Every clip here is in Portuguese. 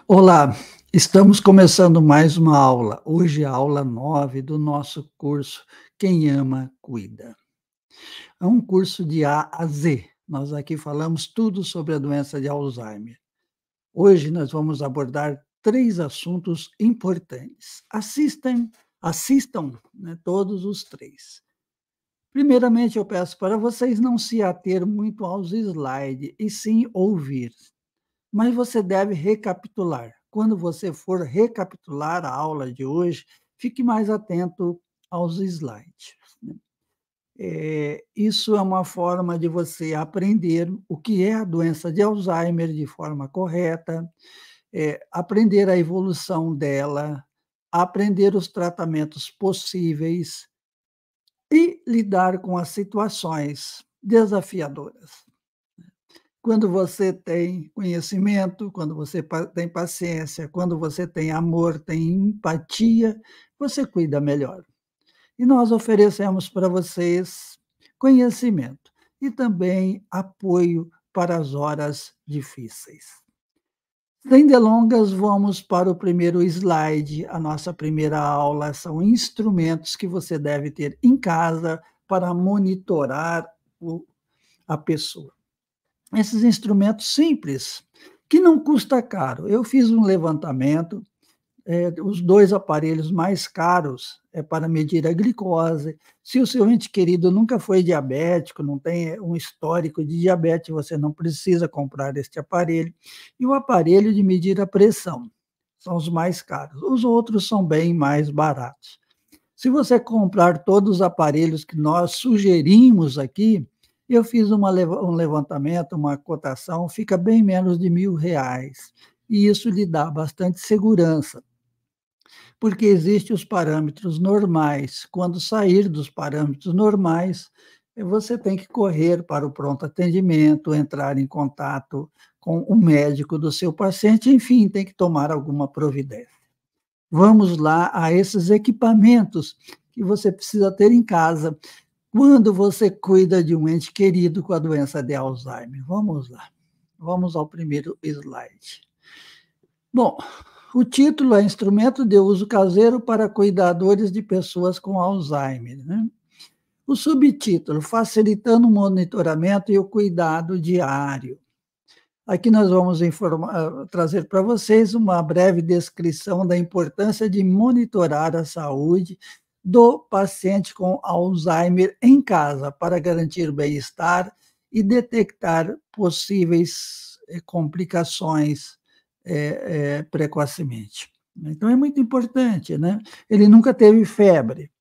Olá, estamos começando mais uma aula. Hoje é a aula 9 do nosso curso Quem Ama, Cuida. É um curso de A a Z. Nós aqui falamos tudo sobre a doença de Alzheimer. Hoje nós vamos abordar três assuntos importantes. Assistam, né, todos os três. Primeiramente, eu peço para vocês não se ater muito aos slides, e sim ouvir. Mas você deve recapitular. Quando você for recapitular a aula de hoje, fique mais atento aos slides, né. Isso é uma forma de você aprender o que é a doença de Alzheimer de forma correta, aprender a evolução dela, aprender os tratamentos possíveis e lidar com as situações desafiadoras. Quando você tem conhecimento, quando você tem paciência, quando você tem amor, tem empatia, você cuida melhor. E nós oferecemos para vocês conhecimento e também apoio para as horas difíceis. Sem delongas, vamos para o primeiro slide. A nossa primeira aula são instrumentos que você deve ter em casa para monitorar a pessoa. Esses instrumentos simples, que não custa caro. Eu fiz um levantamento, os 2 aparelhos mais caros é para medir a glicose. Se o seu ente querido nunca foi diabético, não tem um histórico de diabetes, você não precisa comprar este aparelho. E o aparelho de medir a pressão, são os mais caros. Os outros são bem mais baratos. Se você comprar todos os aparelhos que nós sugerimos aqui, eu fiz um levantamento, uma cotação, fica bem menos de R$ 1.000, e isso lhe dá bastante segurança, porque existem os parâmetros normais. Quando sair dos parâmetros normais, você tem que correr para o pronto atendimento, entrar em contato com o médico do seu paciente, enfim, tem que tomar alguma providência. Vamos lá a esses equipamentos que você precisa ter em casa quando você cuida de um ente querido com a doença de Alzheimer. Vamos lá, vamos ao primeiro slide. Bom, o título é Instrumento de uso caseiro para cuidadores de pessoas com Alzheimer, né? O subtítulo, Facilitando o monitoramento e o cuidado diário. Aqui nós vamos trazer para vocês uma breve descrição da importância de monitorar a saúde do paciente com Alzheimer em casa, para garantir o bem-estar e detectar possíveis complicações precocemente. Então é muito importante, né? Ele nunca teve febre,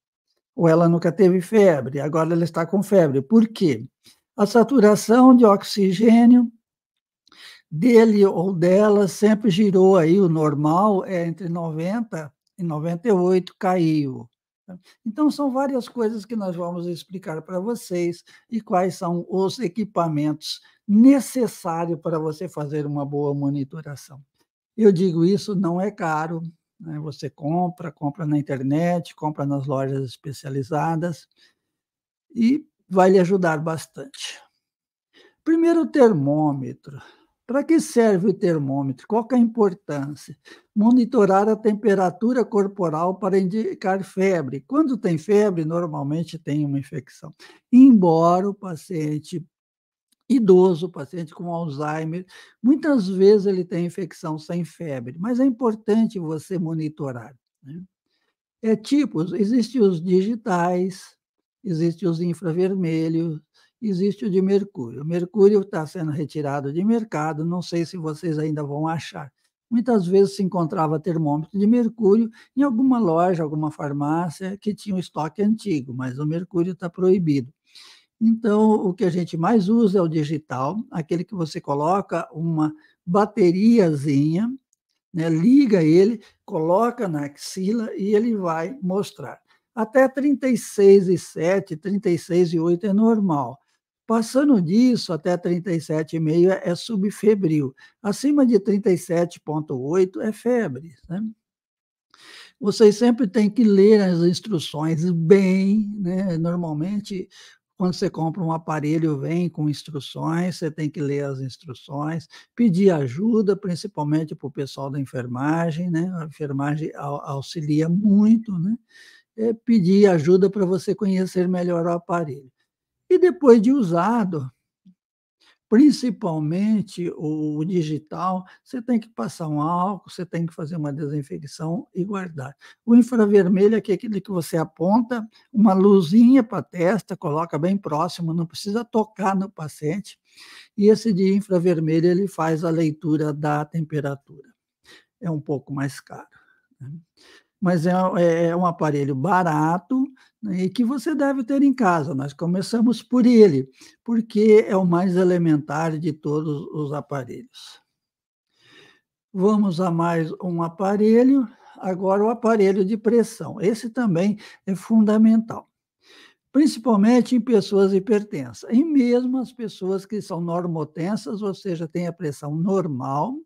ou ela nunca teve febre, agora ela está com febre. Por quê? A saturação de oxigênio dele ou dela sempre girou aí, o normal é entre 90 e 98, caiu. Então são várias coisas que nós vamos explicar para vocês e quais são os equipamentos necessários para você fazer uma boa monitoração. Eu digo isso, não é caro, né, você compra na internet, compra nas lojas especializadas e vai lhe ajudar bastante. Primeiro, o termômetro. Para que serve o termômetro? Qual que é a importância? Monitorar a temperatura corporal para indicar febre. Quando tem febre, normalmente tem uma infecção. Embora o paciente idoso, o paciente com Alzheimer, muitas vezes ele tem infecção sem febre, mas é importante você monitorar, né? Existem os digitais, existe os infravermelhos, existe o de mercúrio. O mercúrio está sendo retirado de mercado, não sei se vocês ainda vão achar. Muitas vezes se encontrava termômetro de mercúrio em alguma loja, alguma farmácia que tinha um estoque antigo, mas o mercúrio está proibido. Então, o que a gente mais usa é o digital, aquele que você coloca uma bateriazinha, né, liga ele, coloca na axila e ele vai mostrar. Até 36,7, 36,8 é normal. Passando disso, até 37,5 é subfebril. Acima de 37,8 é febre, né? Vocês sempre têm que ler as instruções bem, né? Normalmente, Quando você compra um aparelho, vem com instruções, você tem que ler as instruções, pedir ajuda, principalmente para o pessoal da enfermagem, né, a enfermagem auxilia muito, né, pedir ajuda para você conhecer melhor o aparelho. E depois de usado, principalmente o digital, você tem que passar um álcool, você tem que fazer uma desinfecção e guardar. O infravermelho é aquele que você aponta uma luzinha para a testa, coloca bem próximo, não precisa tocar no paciente, e esse de infravermelho ele faz a leitura da temperatura. É um pouco mais caro, né. Mas é um aparelho barato, né, e que você deve ter em casa. Nós começamos por ele, porque é o mais elementar de todos os aparelhos. Vamos a mais um aparelho, agora o aparelho de pressão. Esse também é fundamental, principalmente em pessoas hipertensas, e mesmo as pessoas que são normotensas, ou seja, têm a pressão normal.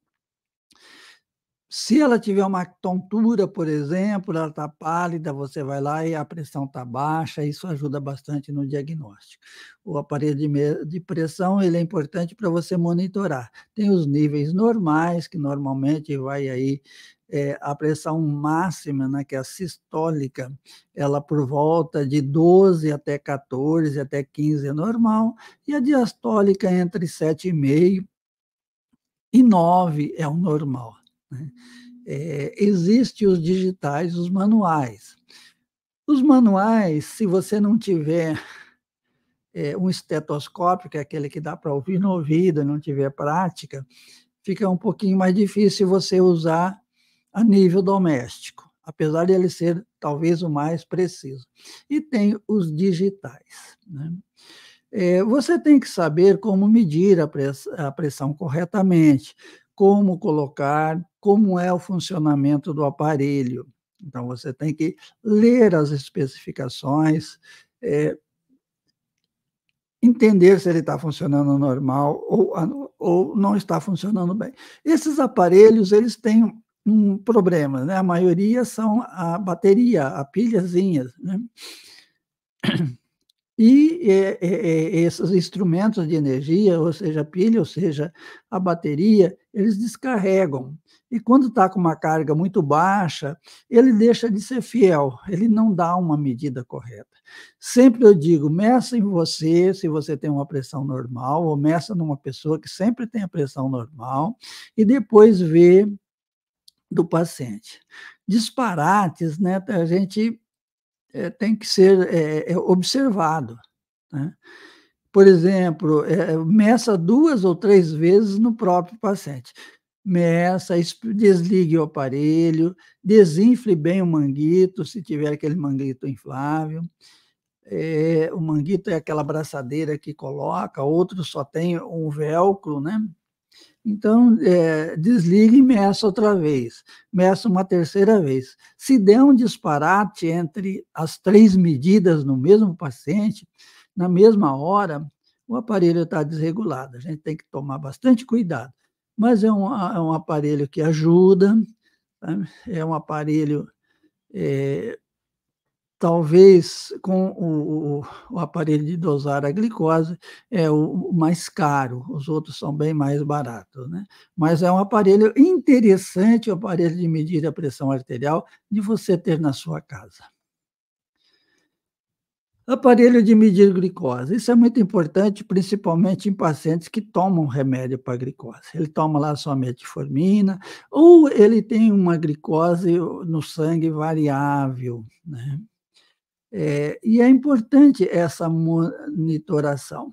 Se ela tiver uma tontura, por exemplo, ela está pálida, você vai lá e a pressão está baixa, isso ajuda bastante no diagnóstico. O aparelho de pressão, ele é importante para você monitorar. Tem os níveis normais, que normalmente vai aí, a pressão máxima, né, que é a sistólica, ela por volta de 12 até 14, até 15 é normal, e a diastólica entre 7,5 e 9 é o normal, né. Existe os digitais, os manuais. Os manuais, se você não tiver, um estetoscópio, que é aquele que dá para ouvir no ouvido, e não tiver prática, fica um pouquinho mais difícil você usar a nível doméstico, apesar de ele ser talvez o mais preciso. E tem os digitais, né. Você tem que saber como medir a pressão corretamente, como colocar, como é o funcionamento do aparelho. Então você tem que ler as especificações, eh, entender se ele está funcionando normal ou não está funcionando bem. Esses aparelhos, eles têm um problema, né, a maioria são a bateria, a pilhazinha, né. E, esses instrumentos de energia, ou seja, a pilha, ou seja, a bateria, eles descarregam. E quando está com uma carga muito baixa, ele deixa de ser fiel, ele não dá uma medida correta. Sempre eu digo, meça em você, se você tem uma pressão normal, ou meça numa pessoa que sempre tem a pressão normal, e depois vê do paciente. Disparates, né, a gente tem que ser, observado, né. Por exemplo, meça 2 ou 3 vezes no próprio paciente. Meça, desligue o aparelho, desinfle bem o manguito, se tiver aquele manguito inflável. O manguito é aquela braçadeira que coloca, outros só tem um velcro, né. Então, desliga e meça outra vez, meça uma terceira vez. Se der um disparate entre as 3 medidas no mesmo paciente, na mesma hora, o aparelho está desregulado, a gente tem que tomar bastante cuidado. Mas é um aparelho que ajuda, sabe, é um aparelho, eh talvez com o aparelho de dosar a glicose é o mais caro, os outros são bem mais baratos, né. Mas é um aparelho interessante, o aparelho de medir a pressão arterial, de você ter na sua casa. Aparelho de medir glicose, isso é muito importante, principalmente em pacientes que tomam remédio para glicose. Ele toma lá sua metformina, ou ele tem uma glicose no sangue variável, né. E é importante essa monitoração.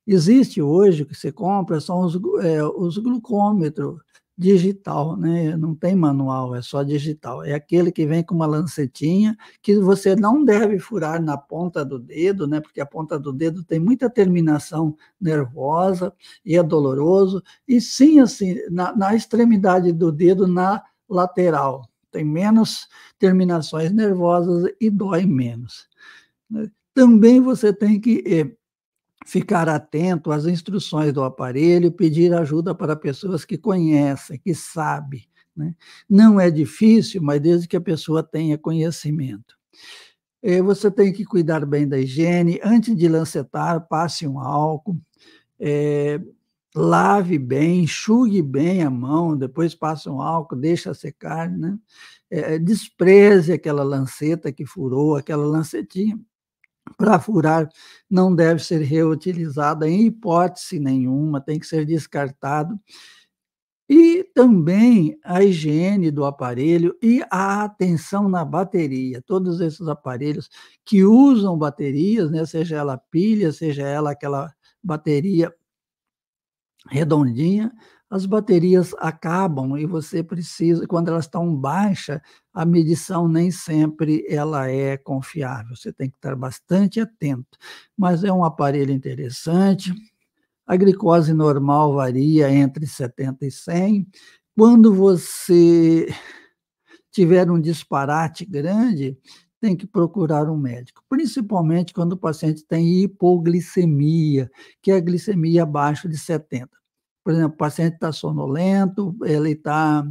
Existe hoje, o que você compra são os glucômetro digital, né, não tem manual, é só digital. É aquele que vem com uma lancetinha, que você não deve furar na ponta do dedo, né, porque a ponta do dedo tem muita terminação nervosa e é doloroso, e sim, assim, na extremidade do dedo, na lateral, tem menos terminações nervosas e dói menos, né. Também você tem que, ficar atento às instruções do aparelho, pedir ajuda para pessoas que conhecem, que sabem, né. Não é difícil, mas desde que a pessoa tenha conhecimento. Você tem que cuidar bem da higiene, antes de lancetar, passe um álcool, eh, lave bem, enxugue bem a mão, depois passa um álcool, deixa secar, né. Despreze aquela lanceta que furou, aquela lancetinha para furar não deve ser reutilizada em hipótese nenhuma, tem que ser descartado. E também a higiene do aparelho e a atenção na bateria. Todos esses aparelhos que usam baterias, né, seja ela pilha, seja ela aquela bateria redondinha, as baterias acabam e você precisa quando elas estão baixa, a medição nem sempre ela é confiável, você tem que estar bastante atento. Mas é um aparelho interessante, a glicose normal varia entre 70 e 100. Quando você tiver um disparate grande, tem que procurar um médico, principalmente quando o paciente tem hipoglicemia, que é a glicemia abaixo de 70. Por exemplo, o paciente está sonolento, ele está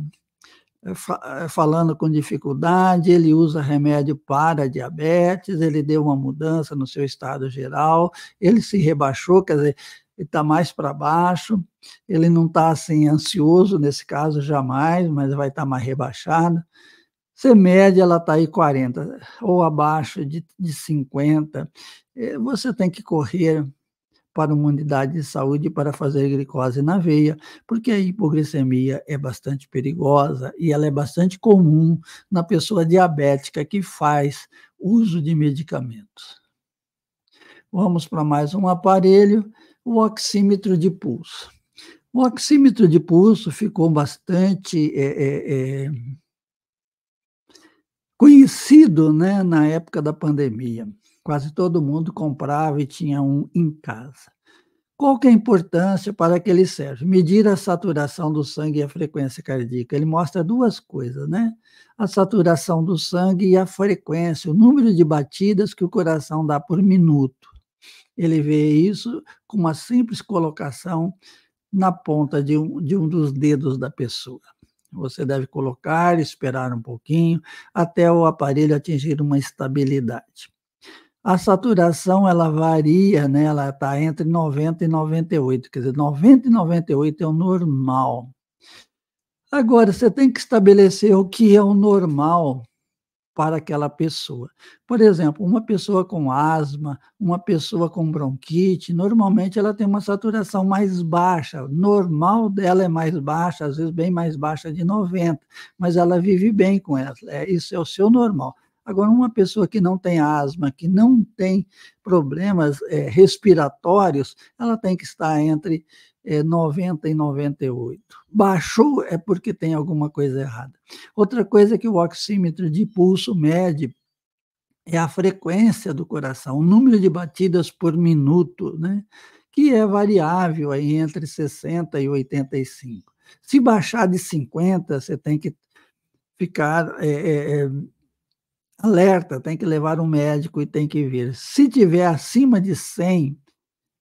falando com dificuldade, ele usa remédio para diabetes, ele deu uma mudança no seu estado geral, ele se rebaixou, quer dizer, ele está mais para baixo, ele não está assim ansioso, nesse caso jamais, mas vai estar mais rebaixado. Você mede, ela está aí 40 ou abaixo de 50, você tem que correr para uma unidade de saúde para fazer glicose na veia, porque a hipoglicemia é bastante perigosa e ela é bastante comum na pessoa diabética que faz uso de medicamentos. Vamos para mais um aparelho, o oxímetro de pulso. O oxímetro de pulso ficou bastante conhecido, né, na época da pandemia. Quase todo mundo comprava e tinha um em casa. Qual que é a importância para que ele serve? Medir a saturação do sangue e a frequência cardíaca. Ele mostra 2 coisas, né, a saturação do sangue e a frequência, o número de batidas que o coração dá por minuto. Ele vê isso com uma simples colocação na ponta de um dos dedos da pessoa. Você deve colocar, esperar um pouquinho, até o aparelho atingir uma estabilidade. A saturação ela varia, né, ela está entre 90 e 98, quer dizer, 90 e 98 é o normal. Agora você tem que estabelecer o que é o normal para aquela pessoa. Por exemplo, uma pessoa com asma, uma pessoa com bronquite, normalmente ela tem uma saturação mais baixa, normal dela é mais baixa, às vezes bem mais baixa de 90, mas ela vive bem com ela, isso é o seu normal. Agora, uma pessoa que não tem asma, que não tem problemas, respiratórios, ela tem que estar entre, 90 e 98. Baixou é porque tem alguma coisa errada. Outra coisa que o oxímetro de pulso mede é a frequência do coração, o número de batidas por minuto, né, que é variável aí entre 60 e 85. Se baixar de 50, você tem que ficar, alerta, tem que levar um médico e tem que ver. Se tiver acima de 100,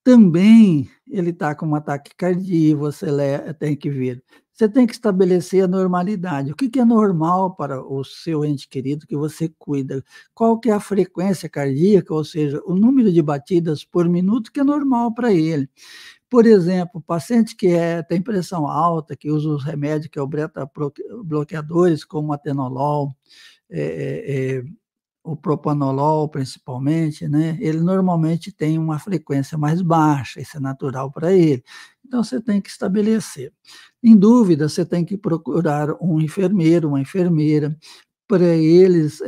também ele está com uma taquicardia, você tem que ver. Você tem que estabelecer a normalidade. O que que é normal para o seu ente querido que você cuida? Qual que é a frequência cardíaca, ou seja, o número de batidas por minuto que é normal para ele. Por exemplo, paciente que tem pressão alta, que usa os remédios que é o beta bloqueadores, como atenolol, eh o propanolol principalmente, né, ele normalmente tem uma frequência mais baixa, isso é natural para ele. Então você tem que estabelecer. Em dúvida, você tem que procurar um enfermeiro, uma enfermeira, para eles,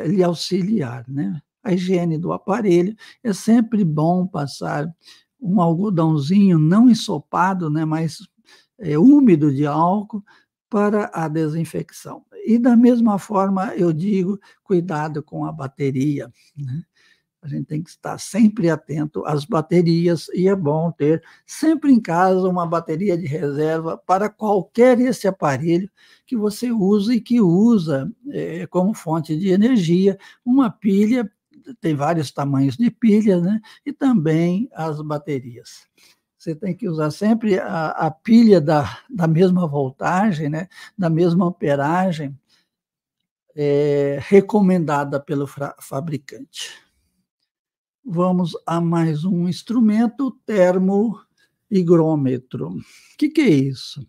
lhe auxiliar, né. A higiene do aparelho, é sempre bom passar um algodãozinho não ensopado, né, mas, úmido de álcool, para a desinfecção. E da mesma forma, eu digo, cuidado com a bateria, né. A gente tem que estar sempre atento às baterias e é bom ter sempre em casa uma bateria de reserva para qualquer esse aparelho que você usa e que usa, como fonte de energia, uma pilha, tem vários tamanhos de pilha, né, e também as baterias. Você tem que usar sempre a pilha da mesma voltagem, né, da mesma amperagem, recomendada pelo fabricante. Vamos a mais um instrumento, termohigrômetro. O que é isso?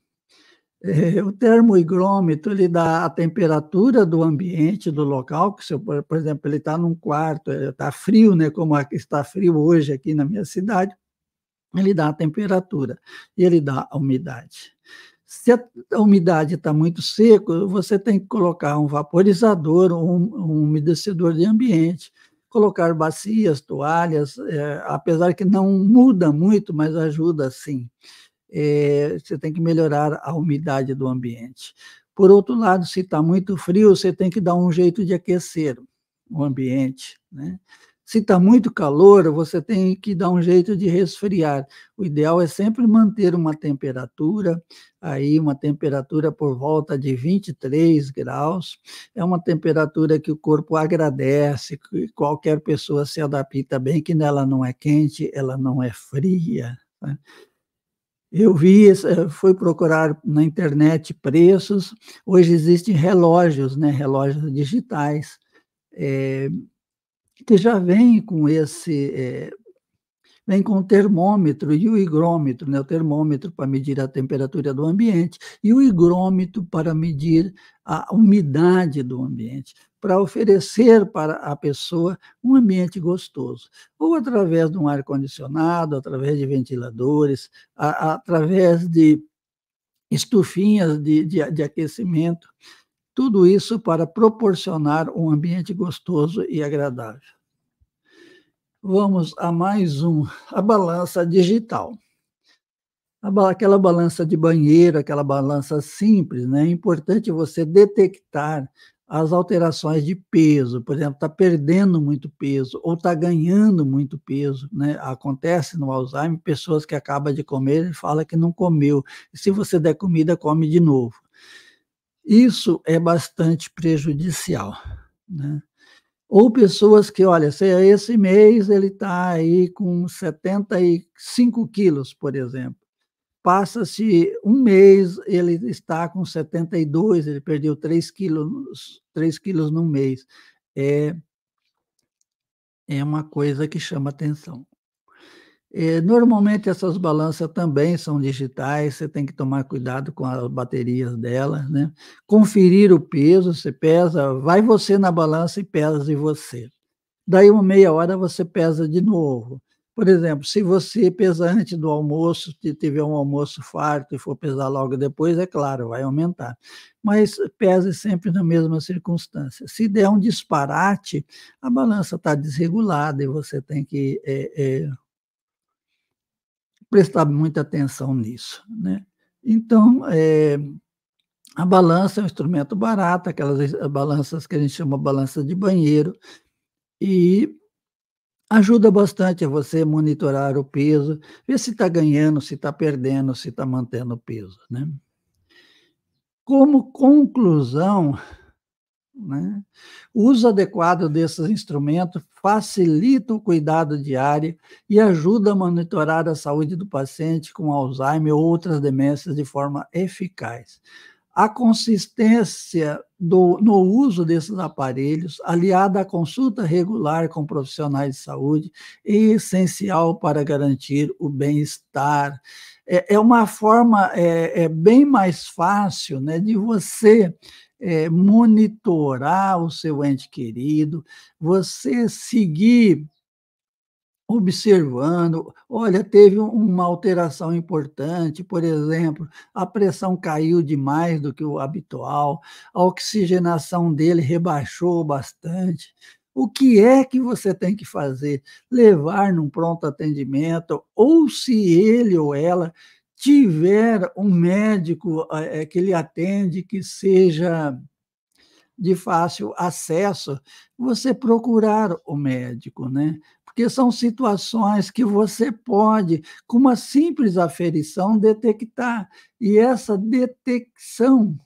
O termohigrômetro, ele dá a temperatura do ambiente, do local, que se eu, por exemplo, ele está num quarto, está frio, né, como aqui está frio hoje aqui na minha cidade, ele dá a temperatura e ele dá a umidade. Se a umidade está muito seco, você tem que colocar um vaporizador, um umedecedor de ambiente, colocar bacias, toalhas, apesar que não muda muito, mas ajuda sim. Você tem que melhorar a umidade do ambiente. Por outro lado, se está muito frio, você tem que dar um jeito de aquecer o ambiente, né? Se está muito calor, você tem que dar um jeito de resfriar. O ideal é sempre manter uma temperatura, aí uma temperatura por volta de 23 graus. É uma temperatura que o corpo agradece, que qualquer pessoa se adapta bem, que ela não é quente, ela não é fria, né? Eu vi, fui procurar na internet preços, hoje existem relógios, né, relógios digitais, eh, que já vêm com vem com o termômetro e o higrômetro, né, o termômetro para medir a temperatura do ambiente e o higrômetro para medir a umidade do ambiente, para oferecer para a pessoa um ambiente gostoso, ou através de um ar-condicionado, através de ventiladores, através de estufinhas de aquecimento, tudo isso para proporcionar um ambiente gostoso e agradável. Vamos a mais um, a balança digital. Aquela balança de banheiro, aquela balança simples, né? É importante você detectar as alterações de peso, por exemplo, está perdendo muito peso ou está ganhando muito peso, né? Acontece no Alzheimer, pessoas que acabam de comer e falam que não comeu, e se você der comida, come de novo. Isso é bastante prejudicial, né? Ou pessoas que, olha, esse mês ele está aí com 75 quilos, por exemplo. Passa-se um mês, ele está com 72, ele perdeu 3 quilos num mês. É, é uma coisa que chama atenção. Normalmente essas balanças também são digitais, você tem que tomar cuidado com as baterias delas, né? Conferir o peso, você pesa, vai você na balança e pesa você. Daí uma meia hora você pesa de novo. Por exemplo, se você pesar antes do almoço, se tiver um almoço farto e for pesar logo depois, é claro, vai aumentar. Mas pese sempre na mesma circunstância. Se der um disparate, a balança está desregulada e você tem que prestar muita atenção nisso, né? Então, a balança é um instrumento barato, aquelas balanças que a gente chama balança de banheiro, e ajuda bastante a você monitorar o peso, ver se está ganhando, se está perdendo, se está mantendo o peso, né. Como conclusão, né, o uso adequado desses instrumentos facilita o cuidado diário e ajuda a monitorar a saúde do paciente com Alzheimer ou outras demências de forma eficaz. A consistência no uso desses aparelhos, aliada à consulta regular com profissionais de saúde, é essencial para garantir o bem-estar. É uma forma bem mais fácil, né, de você monitorar o seu ente querido, você seguir observando, olha, teve uma alteração importante, por exemplo, a pressão caiu demais do que o habitual, a oxigenação dele rebaixou bastante. O que é que você tem que fazer? Levar num pronto atendimento, ou se ele ou ela tiver um médico que lhe atende, que seja de fácil acesso, você procurar o médico, né? Porque são situações que você pode, com uma simples aferição, detectar. E essa detecção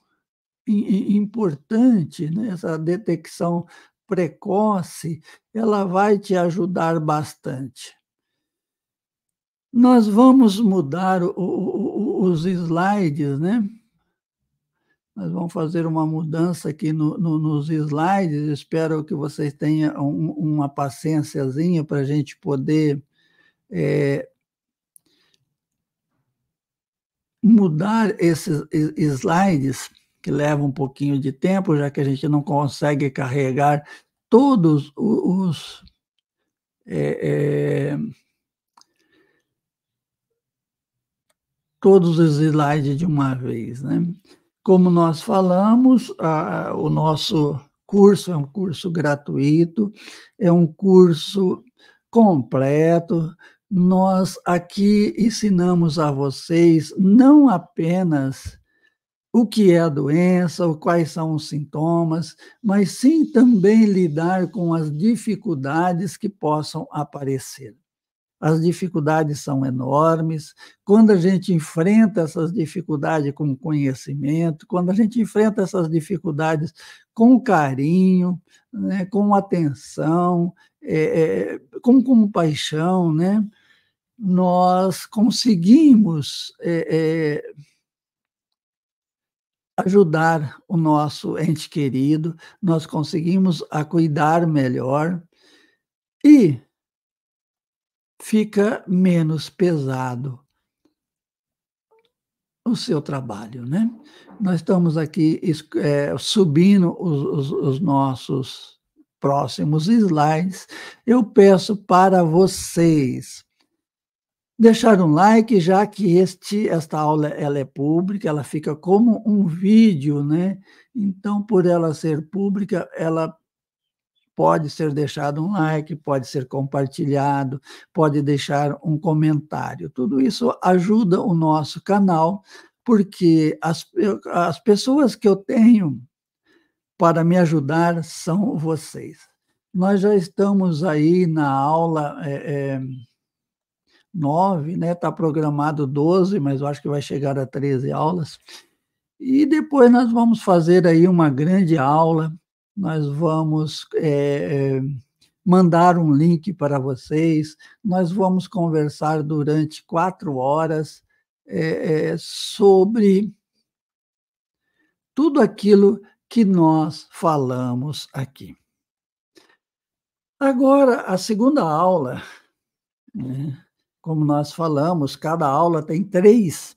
importante, né? Essa detecção precoce, ela vai te ajudar bastante. Nós vamos mudar os slides, né? Nós vamos fazer uma mudança aqui nos slides, espero que vocês tenham uma paciênciazinha para a gente poder, eh, mudar esses slides, que levam um pouquinho de tempo, já que a gente não consegue carregar todos eh eh, todos os slides de uma vez, né. Como nós falamos, o nosso curso é um curso gratuito, é um curso completo. Nós aqui ensinamos a vocês não apenas o que é a doença, ou quais são os sintomas, mas sim também lidar com as dificuldades que possam aparecer. As dificuldades são enormes. Quando a gente enfrenta essas dificuldades com conhecimento, quando a gente enfrenta essas dificuldades com carinho, né, com atenção, com compaixão, né, nós conseguimos, ajudar o nosso ente querido, nós conseguimos a cuidar melhor e fica menos pesado o seu trabalho, né. Nós estamos aqui subindo os nossos próximos slides. Eu peço para vocês deixar um like, já que esta aula ela é pública, ela fica como um vídeo, né, então por ela ser pública, ela pode ser deixado um like, pode ser compartilhado, pode deixar um comentário. Tudo isso ajuda o nosso canal, porque as pessoas que eu tenho para me ajudar são vocês. Nós já estamos aí na aula, 9, né, está programado 12, mas eu acho que vai chegar a 13 aulas. E depois nós vamos fazer aí uma grande aula, nós vamos, mandar um link para vocês, nós vamos conversar durante 4 horas, sobre tudo aquilo que nós falamos aqui. Agora, a segunda aula, né, como nós falamos, cada aula tem três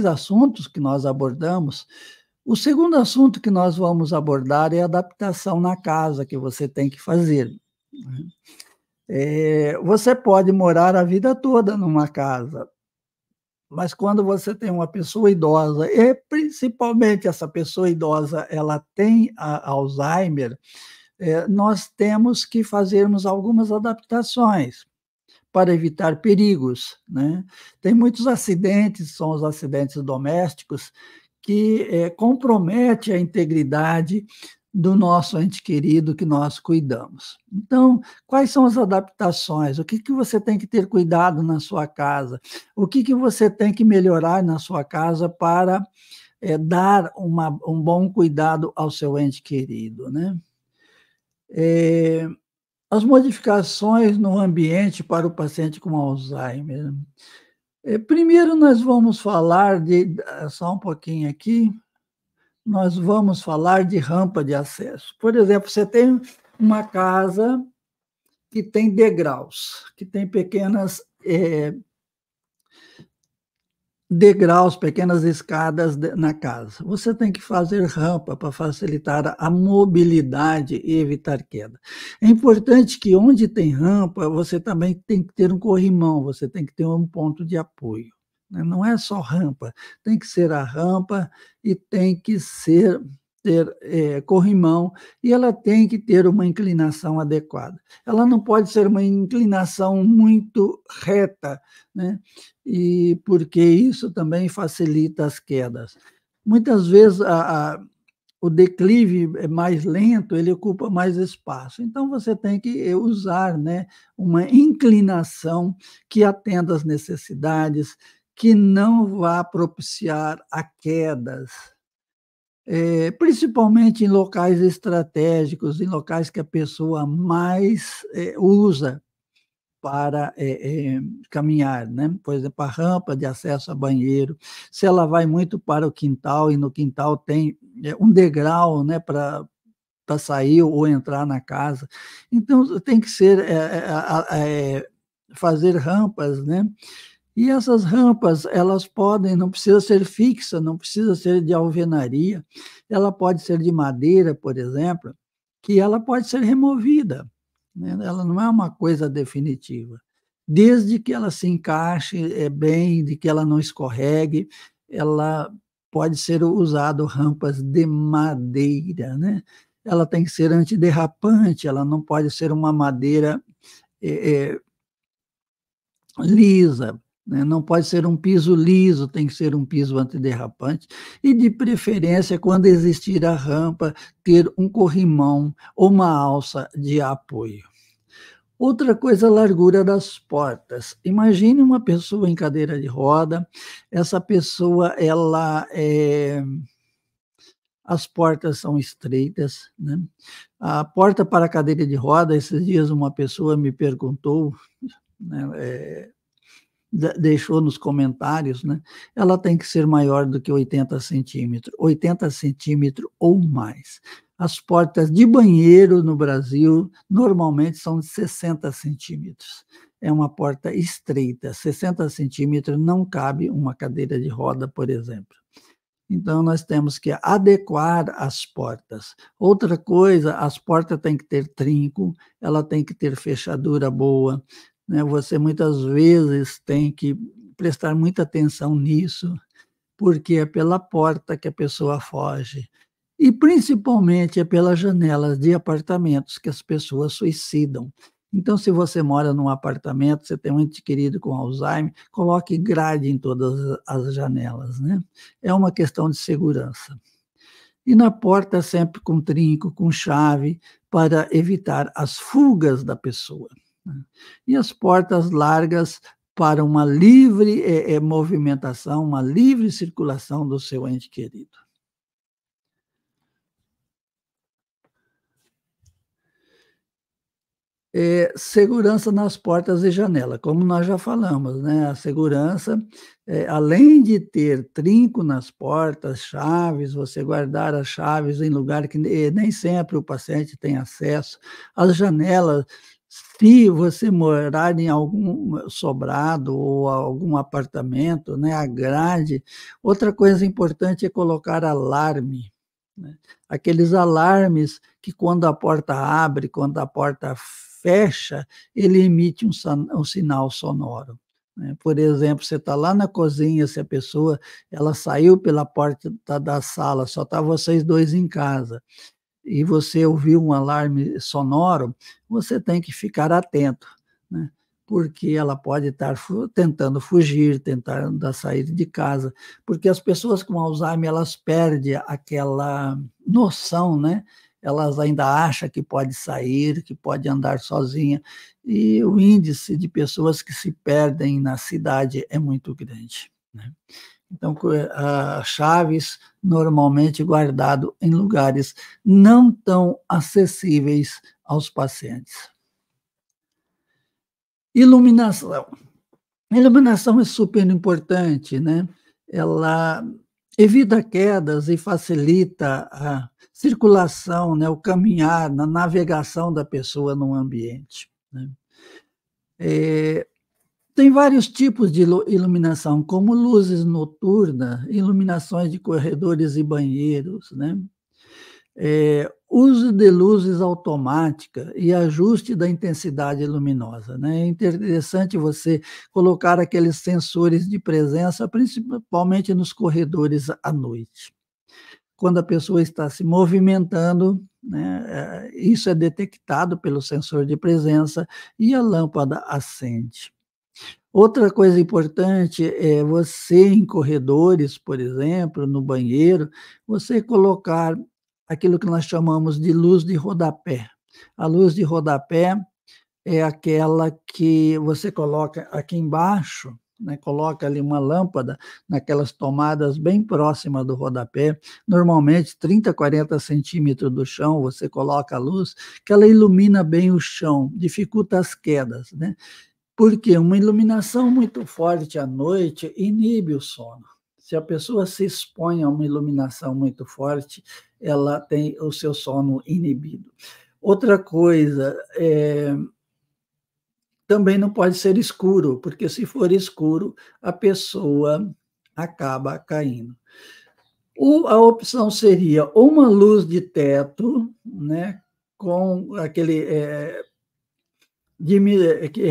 assuntos que nós abordamos. O segundo assunto que nós vamos abordar é a adaptação na casa que você tem que fazer, né. Você pode morar a vida toda numa casa, mas quando você tem uma pessoa idosa e principalmente essa pessoa idosa, ela tem a Alzheimer, nós temos que fazermos algumas adaptações para evitar perigos, né. Tem muitos acidentes, são os acidentes domésticos, que, compromete a integridade do nosso ente querido que nós cuidamos. Então, quais são as adaptações? O que que você tem que ter cuidado na sua casa? O que que você tem que melhorar na sua casa para, dar um bom cuidado ao seu ente querido, né? Eh, as modificações no ambiente para o paciente com Alzheimer. Primeiro nós vamos falar só um pouquinho aqui, nós vamos falar de rampa de acesso. Por exemplo, você tem uma casa que tem degraus, que tem pequenas, degraus, pequenas escadas na casa. Você tem que fazer rampa para facilitar a mobilidade e evitar queda. É importante que onde tem rampa, você também tem que ter um corrimão, você tem que ter um ponto de apoio, né. Não é só rampa, tem que ser a rampa e tem que ter corrimão, e ela tem que ter uma inclinação adequada. Ela não pode ser uma inclinação muito reta, né, e porque isso também facilita as quedas. Muitas vezes o declive é mais lento, ele ocupa mais espaço, então você tem que usar, né, uma inclinação que atenda às necessidades, que não vá propiciar a quedas. Principalmente em locais estratégicos, em locais que a pessoa mais, usa para caminhar, né? Por exemplo, a rampa de acesso a banheiro, se ela vai muito para o quintal e no quintal tem um degrau, né, para sair ou entrar na casa. Então tem que ser fazer rampas, né? E essas rampas, elas podem, não precisa ser fixa, não precisa ser de alvenaria, ela pode ser de madeira, por exemplo, que ela pode ser removida, né? Ela não é uma coisa definitiva. Desde que ela se encaixe bem, de que ela não escorregue, ela pode ser usado rampas de madeira, né? Ela tem que ser antiderrapante, ela não pode ser uma madeira lisa, né? Não pode ser um piso liso, tem que ser um piso antiderrapante, e de preferência, quando existir a rampa, ter um corrimão ou uma alça de apoio. Outra coisa, a largura das portas. Imagine uma pessoa em cadeira de roda, essa pessoa, as portas são estreitas, né? A porta para a cadeira de roda, esses dias uma pessoa me perguntou, né, deixou nos comentários, né? Ela tem que ser maior do que 80 centímetros ou mais. As portas de banheiro no Brasil normalmente são de 60 centímetros. É uma porta estreita, 60 centímetros não cabe uma cadeira de roda, por exemplo. Então, nós temos que adequar as portas. Outra coisa, as portas têm que ter trinco, ela tem que ter fechadura boa, né? Você muitas vezes tem que prestar muita atenção nisso, porque é pela porta que a pessoa foge. E principalmente é pelas janelas de apartamentos que as pessoas suicidam. Então, se você mora num apartamento, você tem um ente querido com Alzheimer, coloque grade em todas as janelas, né? É uma questão de segurança. E na porta sempre com trinco, com chave, para evitar as fugas da pessoa, né? E as portas largas para uma livre movimentação, uma livre circulação do seu ente querido. Segurança nas portas e janela, como nós já falamos, né? A segurança, além de ter trinco nas portas, chaves, você guardar as chaves em lugar que nem sempre o paciente tem acesso, as janelas, se você morar em algum sobrado ou algum apartamento, né, a grade. Outra coisa importante é colocar alarme, né? Aqueles alarmes que quando a porta abre, quando a porta fecha, ele emite um sinal sonoro, né? Por exemplo, você está lá na cozinha, se a pessoa ela saiu pela porta da sala, só está vocês dois em casa, e você ouviu um alarme sonoro, você tem que ficar atento, né? Porque ela pode estar tentando fugir, tentando sair de casa, porque as pessoas com Alzheimer, elas perdem aquela noção, né? Elas ainda acham que pode sair, que pode andar sozinha, e o índice de pessoas que se perdem na cidade é muito grande, né? Então, chaves normalmente guardado em lugares não tão acessíveis aos pacientes. Iluminação. A iluminação é super importante, né? Ela evita quedas e facilita a circulação, né? O caminhar, na navegação da pessoa no ambiente, né? Tem vários tipos de iluminação, como luzes noturnas, iluminações de corredores e banheiros, né? Uso de luzes automáticas e ajuste da intensidade luminosa, né? É interessante você colocar aqueles sensores de presença, principalmente nos corredores à noite. Quando a pessoa está se movimentando, né, isso é detectado pelo sensor de presença e a lâmpada acende. Outra coisa importante é você, em corredores, por exemplo, no banheiro, você colocar aquilo que nós chamamos de luz de rodapé. A luz de rodapé é aquela que você coloca aqui embaixo, né, coloca ali uma lâmpada naquelas tomadas bem próximas do rodapé, normalmente 30, 40 centímetros do chão, você coloca a luz, que ela ilumina bem o chão, dificulta as quedas, né? Porque uma iluminação muito forte à noite inibe o sono. Se a pessoa se expõe a uma iluminação muito forte, ela tem o seu sono inibido. Outra coisa, também não pode ser escuro, porque se for escuro, a pessoa acaba caindo. A opção seria ou uma luz de teto, né, com aquele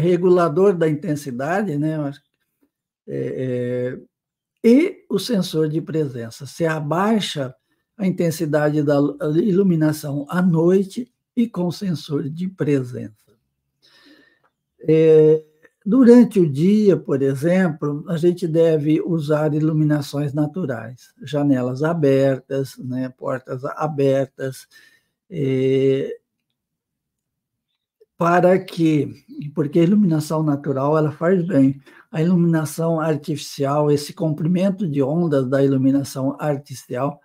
regulador da intensidade, né, e o sensor de presença. Você abaixa a intensidade da iluminação à noite e com sensor de presença. Durante o dia, por exemplo, a gente deve usar iluminações naturais, janelas abertas, né, portas abertas, para que, porque a iluminação natural ela faz bem. A iluminação artificial, esse comprimento de ondas da iluminação artificial,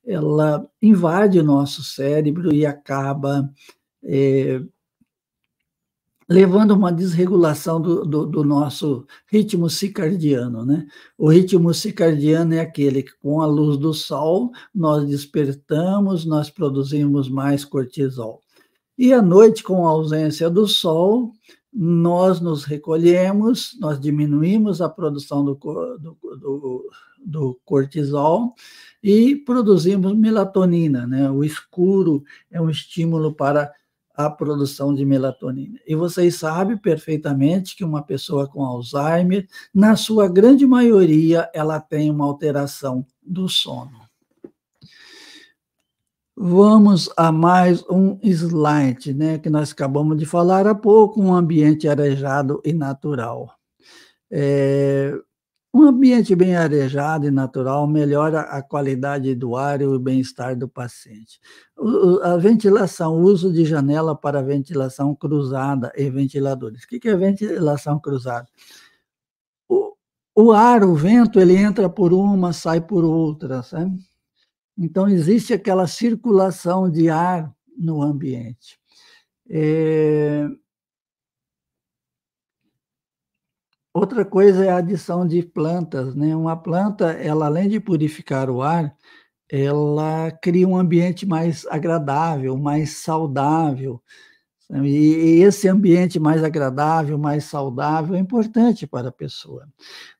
ela invade o nosso cérebro e acaba levando a uma desregulação do nosso ritmo circadiano, né? O ritmo circadiano é aquele que, com a luz do sol, nós despertamos, nós produzimos mais cortisol. E à noite, com a ausência do sol, nós nos recolhemos, nós diminuímos a produção do cortisol e produzimos melatonina, né? O escuro é um estímulo para a produção de melatonina. E vocês sabem perfeitamente que uma pessoa com Alzheimer, na sua grande maioria, ela tem uma alteração do sono. Vamos a mais um slide, né, que nós acabamos de falar há pouco, um ambiente arejado e natural. Um ambiente bem arejado e natural melhora a qualidade do ar e o bem-estar do paciente. A ventilação, o uso de janela para ventilação cruzada e ventiladores. O que é ventilação cruzada? O ar, o vento, ele entra por uma, sai por outra, sabe? Então, existe aquela circulação de ar no ambiente. Outra coisa é a adição de plantas, né? Uma planta, ela além de purificar o ar, ela cria um ambiente mais agradável, mais saudável. E esse ambiente mais agradável, mais saudável, é importante para a pessoa.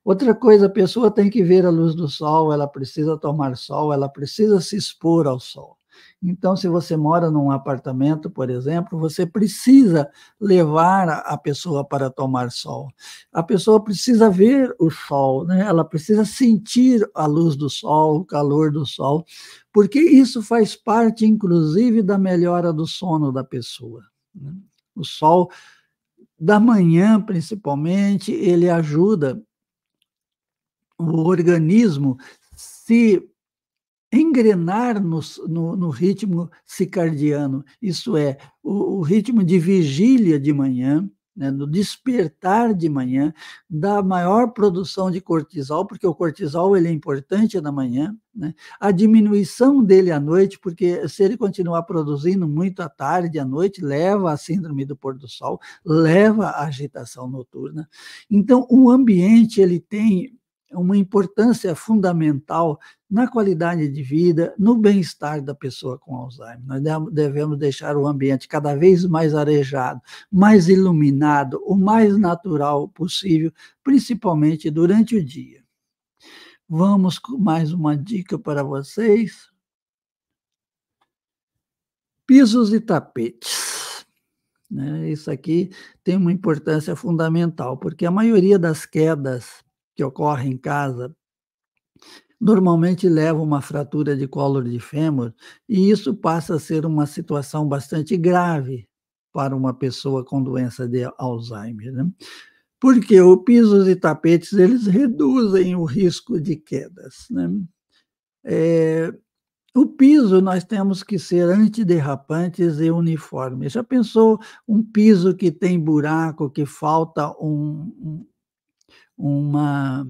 Outra coisa, a pessoa tem que ver a luz do sol, ela precisa tomar sol, ela precisa se expor ao sol. Então, se você mora num apartamento, por exemplo, você precisa levar a pessoa para tomar sol. A pessoa precisa ver o sol, né? Ela precisa sentir a luz do sol, o calor do sol, porque isso faz parte, inclusive, da melhora do sono da pessoa, né? O sol da manhã, principalmente, ele ajuda o organismo se engrenar no ritmo circadiano, isso é, o ritmo de vigília de manhã, né, no despertar de manhã, da maior produção de cortisol, porque o cortisol ele é importante na manhã, né, a diminuição dele à noite, porque se ele continuar produzindo muito à tarde, à noite, leva à síndrome do pôr do sol, leva à agitação noturna. Então, o ambiente ele tem uma importância fundamental na qualidade de vida, no bem-estar da pessoa com Alzheimer. Nós devemos deixar o ambiente cada vez mais arejado, mais iluminado, o mais natural possível, principalmente durante o dia. Vamos com mais uma dica para vocês. Pisos e tapetes, né? Isso aqui tem uma importância fundamental, porque a maioria das quedas que ocorrem em casa normalmente leva a uma fratura de colo de fêmur, e isso passa a ser uma situação bastante grave para uma pessoa com doença de Alzheimer, né? Porque o pisos e tapetes, eles reduzem o risco de quedas, né? O piso nós temos que ser antiderrapantes e uniforme. Já pensou um piso que tem buraco, que falta uma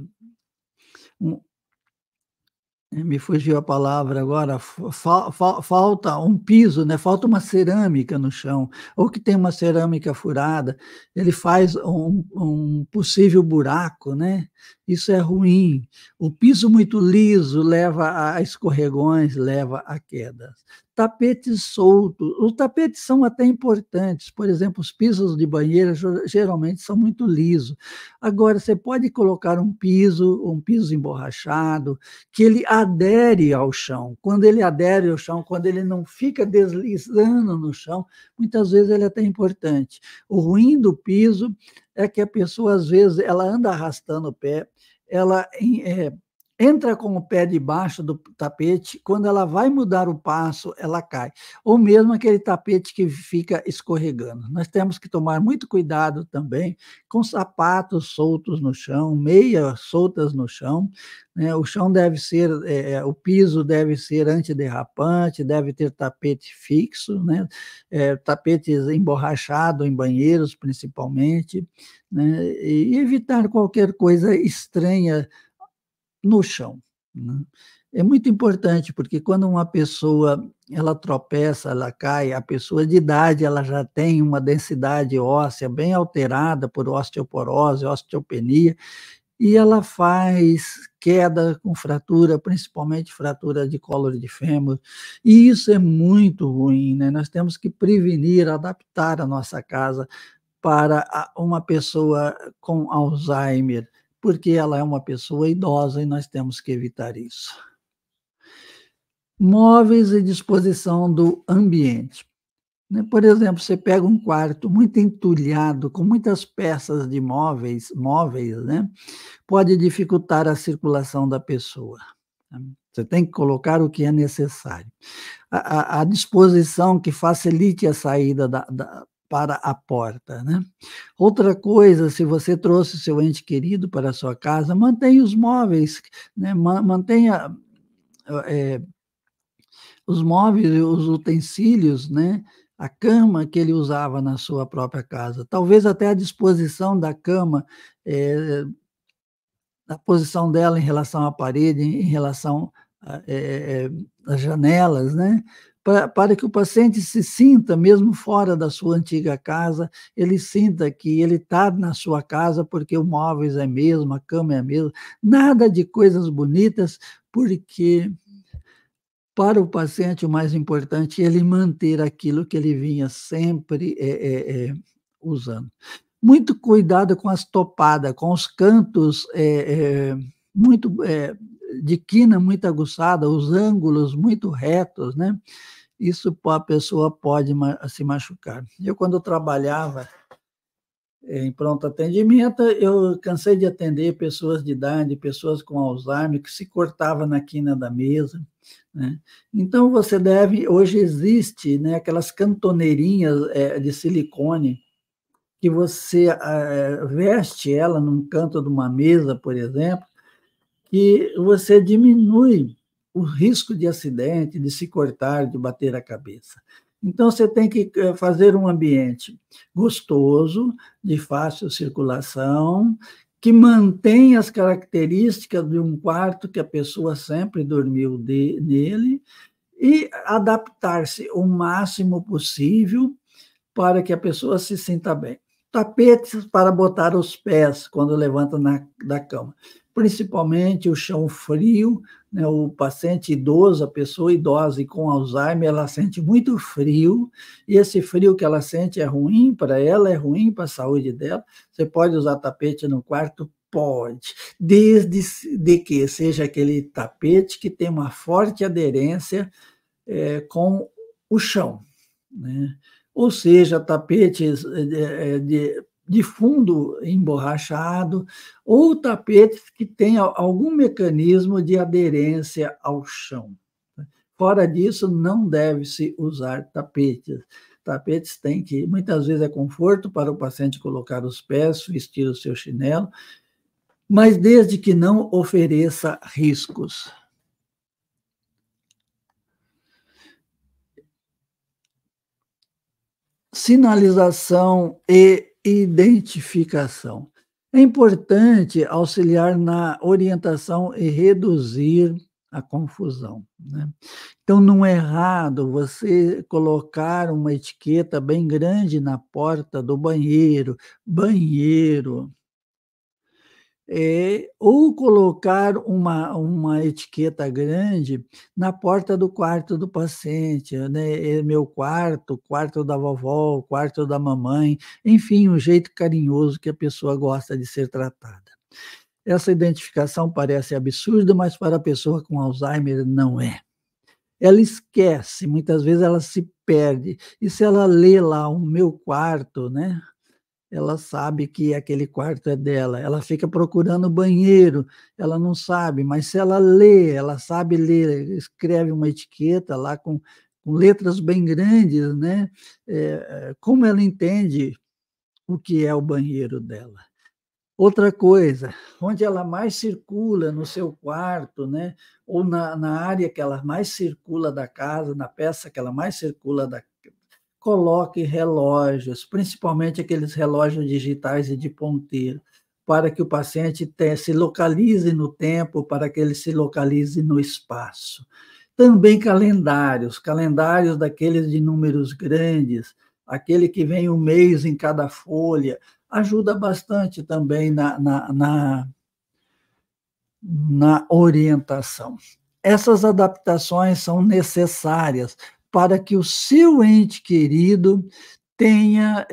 Me fugiu a palavra agora, falta um piso, né, falta uma cerâmica no chão, ou que tem uma cerâmica furada, ele faz um possível buraco, né, isso é ruim. O piso muito liso leva a escorregões, leva a quedas. Tapetes soltos, os tapetes são até importantes, por exemplo, os pisos de banheiro geralmente são muito lisos. Agora você pode colocar um piso emborrachado, que ele adere ao chão. Quando ele adere ao chão, quando ele não fica deslizando no chão, muitas vezes ele é até importante. O ruim do piso é que a pessoa, às vezes, ela anda arrastando o pé, ela entra com o pé debaixo do tapete, quando ela vai mudar o passo, ela cai. Ou mesmo aquele tapete que fica escorregando. Nós temos que tomar muito cuidado também com sapatos soltos no chão, meias soltas no chão, né? O chão deve ser, o piso deve ser antiderrapante, deve ter tapete fixo, né? Tapetes emborrachado em banheiros, principalmente, né? E evitar qualquer coisa estranha no chão, né. É muito importante, porque quando uma pessoa, ela tropeça, ela cai, a pessoa de idade, ela já tem uma densidade óssea bem alterada por osteoporose, osteopenia, e ela faz queda com fratura, principalmente fratura de colo de fêmur, e isso é muito ruim, né, nós temos que prevenir, adaptar a nossa casa para uma pessoa com Alzheimer, porque ela é uma pessoa idosa e nós temos que evitar isso. Móveis e disposição do ambiente, né, por exemplo, você pega um quarto muito entulhado, com muitas peças de móveis, né, pode dificultar a circulação da pessoa, né. Você tem que colocar o que é necessário. A disposição que facilite a saída para a porta, né. Outra coisa, se você trouxe seu ente querido para a sua casa, mantenha os móveis, né, mantenha, eh, os móveis e os utensílios, né, a cama que ele usava na sua própria casa. Talvez até a disposição da cama, eh, a posição dela em relação à parede, em relação às janelas, né, para que o paciente se sinta, mesmo fora da sua antiga casa, ele sinta que ele está na sua casa, porque o móveis é mesmo, a cama é a mesma, nada de coisas bonitas, porque para o paciente o mais importante é ele manter aquilo que ele vinha sempre, usando. Muito cuidado com as topadas, com os cantos, muito, de quina muito aguçada, os ângulos muito retos, né, isso a pessoa pode se machucar. Eu quando trabalhava em pronto atendimento, eu cansei de atender pessoas de idade, pessoas com Alzheimer, que se cortava na quina da mesa, né. Então você deve hoje existe, né, aquelas cantoneirinhas, de silicone, que você, veste ela num canto de uma mesa, por exemplo, que você diminui o risco de acidente, de se cortar, de bater a cabeça. Então você tem que, fazer um ambiente gostoso, de fácil circulação, que mantenha as características de um quarto que a pessoa sempre dormiu nele, e adaptar-se o máximo possível para que a pessoa se sinta bem. Tapetes para botar os pés quando levanta da cama, principalmente o chão frio, né, o paciente idoso, a pessoa idosa e com Alzheimer, ela sente muito frio, e esse frio que ela sente é ruim para ela, é ruim para a saúde dela. Você pode usar tapete no quarto? Pode, desde que seja aquele tapete que tem uma forte aderência, com o chão, né. Ou seja, tapetes, de fundo emborrachado, ou tapetes que tenham algum mecanismo de aderência ao chão, né. Fora disso, não deve-se usar tapetes. Tapetes têm que muitas vezes é conforto para o paciente colocar os pés, vestir o seu chinelo, mas desde que não ofereça riscos. Sinalização e identificação. É importante auxiliar na orientação e reduzir a confusão, né. Então não é errado você colocar uma etiqueta bem grande na porta do banheiro, banheiro, ou colocar uma etiqueta grande na porta do quarto do paciente, né, meu quarto, quarto da vovó, quarto da mamãe, enfim, um jeito carinhoso que a pessoa gosta de ser tratada. Essa identificação parece absurda, mas para a pessoa com Alzheimer não é. Ela esquece, muitas vezes ela se perde, e se ela lê lá o meu quarto, né, ela sabe que aquele quarto é dela, ela fica procurando o banheiro, ela não sabe, mas se ela lê, ela sabe ler, escreve uma etiqueta lá com letras bem grandes, né, como ela entende o que é o banheiro dela. Outra coisa, onde ela mais circula no seu quarto, né, ou na área que ela mais circula da casa, na peça que ela mais circula da coloque relógios, principalmente aqueles relógios digitais e de ponteiro, para que o paciente se localize no tempo, para que ele se localize no espaço. Também calendários, calendários daqueles de números grandes, aquele que vem um mês em cada folha, ajuda bastante também na orientação. Essas adaptações são necessárias para que o seu ente querido tenha,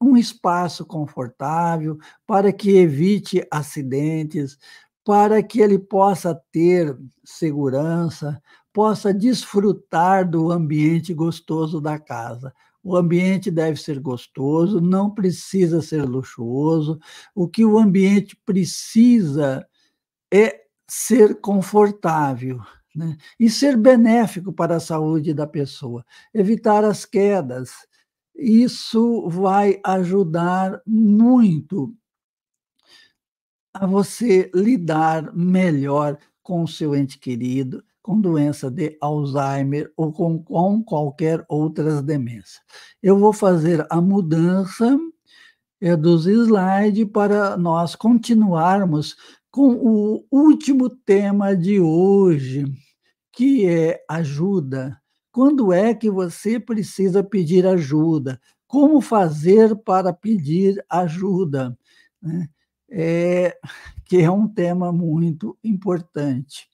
um espaço confortável, para que evite acidentes, para que ele possa ter segurança, possa desfrutar do ambiente gostoso da casa. O ambiente deve ser gostoso, não precisa ser luxuoso. O que o ambiente precisa é ser confortável, né, e ser benéfico para a saúde da pessoa, evitar as quedas. Isso vai ajudar muito a você lidar melhor com o seu ente querido, com doença de Alzheimer ou com qualquer outras demência. Eu vou fazer a mudança dos slides para nós continuarmos com o último tema de hoje, que é ajuda. Quando é que você precisa pedir ajuda? Como fazer para pedir ajuda? Né? Eh, que é um tema muito importante.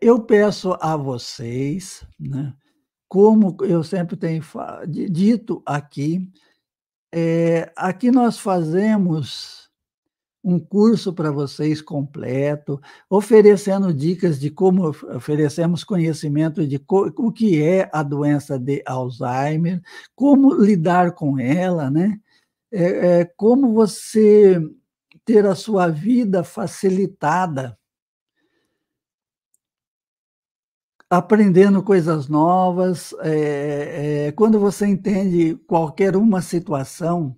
Eu peço a vocês, né, como eu sempre tenho dito aqui, aqui nós fazemos um curso para vocês completo, oferecendo dicas de como oferecemos conhecimento de o que é a doença de Alzheimer, como lidar com ela, né? Como você ter a sua vida facilitada, aprendendo coisas novas, quando você entende qualquer uma situação,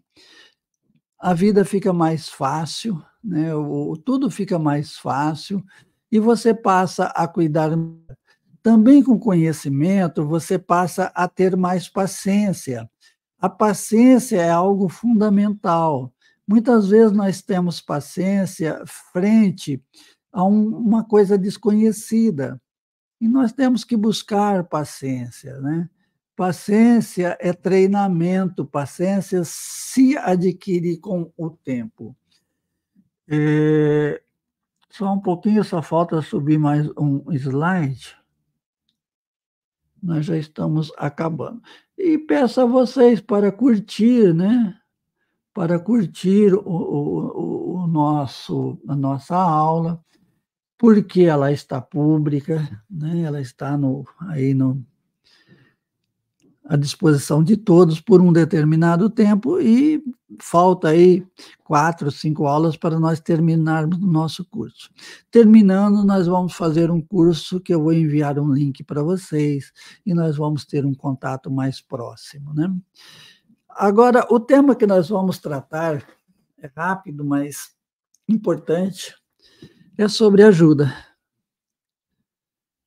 a vida fica mais fácil, né, tudo fica mais fácil, e você passa a cuidar também com conhecimento, você passa a ter mais paciência. A paciência é algo fundamental. Muitas vezes nós temos paciência frente a uma coisa desconhecida, e nós temos que buscar paciência, né. Paciência é treinamento, paciência se adquire com o tempo. Eh, só um pouquinho, só falta subir mais um slide, nós já estamos acabando. E peço a vocês para curtir, né, para curtir o nosso a nossa aula, porque ela está pública, né, ela está aí no à disposição de todos por um determinado tempo e falta aí 4, 5 aulas para nós terminarmos o nosso curso. Terminando, nós vamos fazer um curso que eu vou enviar um link para vocês e nós vamos ter um contato mais próximo, né. Agora, o tema que nós vamos tratar é rápido, mas importante, é sobre ajuda.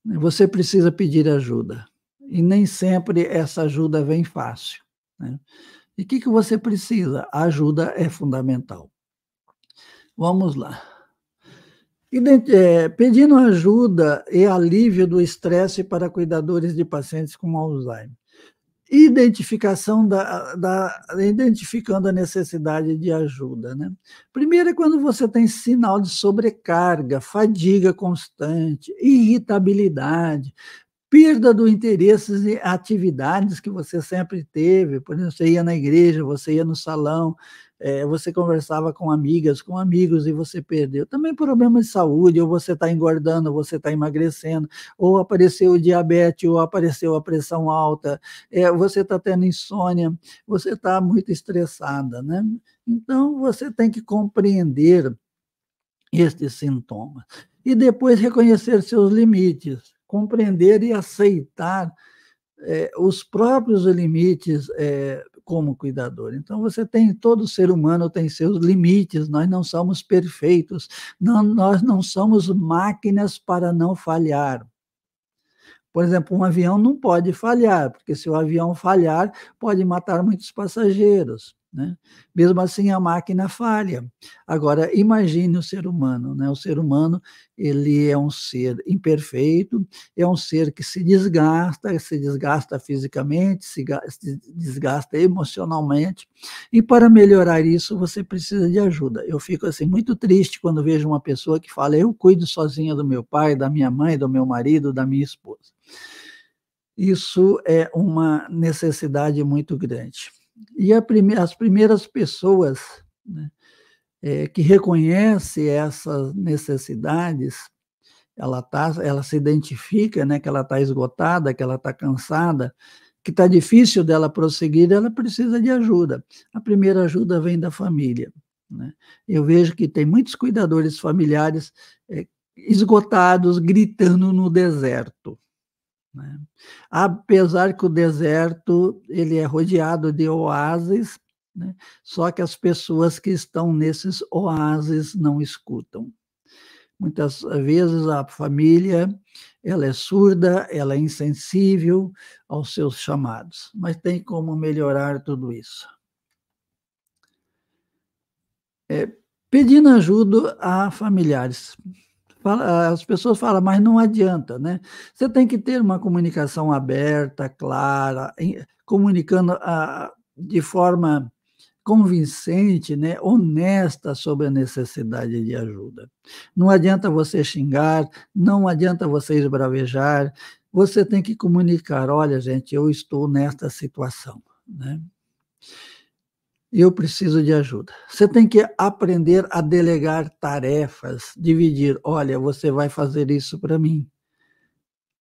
Você precisa pedir ajuda, e nem sempre essa ajuda vem fácil, né. E o que você precisa? A ajuda é fundamental. Vamos lá. Pedindo ajuda e alívio do estresse para cuidadores de pacientes com Alzheimer. Identificação identificando a necessidade de ajuda, né. Primeiro é quando você tem sinal de sobrecarga, fadiga constante, irritabilidade, perda do interesse em atividades que você sempre teve, por exemplo, você ia na igreja, você ia no salão, você conversava com amigas, com amigos e você perdeu. Também problemas de saúde, ou você está engordando, ou você está emagrecendo, ou apareceu o diabetes, ou apareceu a pressão alta, você está tendo insônia, você está muito estressada, né. Então você tem que compreender estes sintomas. E depois reconhecer seus limites, compreender e aceitar, os próprios limites, como cuidador. Então você tem todo ser humano tem seus limites, nós não somos perfeitos, não nós não somos máquinas para não falhar. Por exemplo, um avião não pode falhar, porque se o avião falhar, pode matar muitos passageiros, né. Mesmo assim, a máquina falha. Agora, imagine o ser humano, né, o ser humano, ele é um ser imperfeito, é um ser que se desgasta fisicamente, se desgasta emocionalmente, e para melhorar isso, você precisa de ajuda. Eu fico, assim, muito triste quando vejo uma pessoa que fala: "Eu cuido sozinha do meu pai, da minha mãe, do meu marido, da minha esposa". Isso é uma necessidade muito grande. E as primeiras pessoas, né, que reconhece essas necessidades, ela se identifica, né, que ela está esgotada, que ela está cansada, que está difícil dela prosseguir, ela precisa de ajuda. A primeira ajuda vem da família, né. Eu vejo que tem muitos cuidadores familiares, esgotados, gritando no deserto, né. Apesar que o deserto, ele é rodeado de oásis, né, só que as pessoas que estão nesses oásis não escutam. Muitas vezes a família, ela é surda, ela é insensível aos seus chamados, mas tem como melhorar tudo isso. Eh, Pedindo ajuda a familiares. As pessoas falam: "Mas não adianta", né. Você tem que ter uma comunicação aberta, clara, comunicando de forma convincente, né, honesta sobre a necessidade de ajuda. Não adianta você xingar, não adianta você esbravejar, você tem que comunicar: "Olha gente, eu estou nesta situação, né, eu preciso de ajuda". Você tem que aprender a delegar tarefas, dividir: "Olha, você vai fazer isso para mim,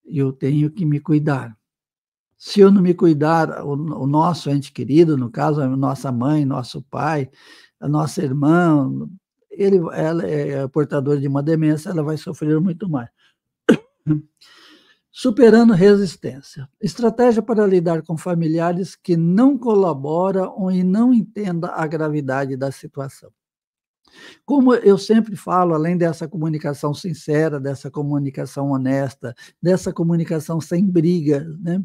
eu tenho que me cuidar". Se eu não me cuidar, o nosso ente querido, no caso, a nossa mãe, nosso pai, a nossa irmã, ela é portadora de uma demência, ela vai sofrer muito mais. Superando resistência. Estratégia para lidar com familiares que não colaboram e não entendam a gravidade da situação. Como eu sempre falo, além dessa comunicação sincera, dessa comunicação honesta, dessa comunicação sem briga, né,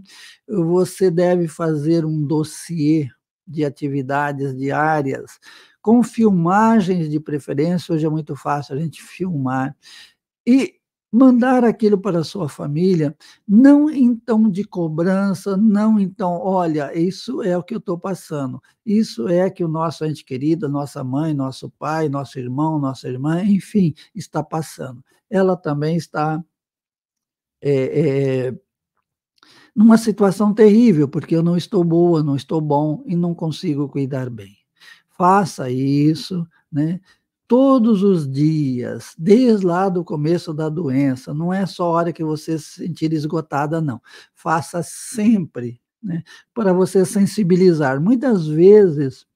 você deve fazer um dossiê de atividades diárias, com filmagens de preferência, hoje é muito fácil a gente filmar, e mandar aquilo para a sua família, não em tom de cobrança, não em tom: "Olha, isso é o que eu estou passando, isso é que o nosso ente querido, nossa mãe, nosso pai, nosso irmão, nossa irmã, enfim, está passando. Ela também está, eh eh, numa situação terrível, porque eu não estou boa, não estou bom e não consigo cuidar bem". Faça isso, né, todos os dias, desde lá do começo da doença, não é só a hora que você se sentir esgotada não, faça sempre, né, para você sensibilizar. Muitas vezes,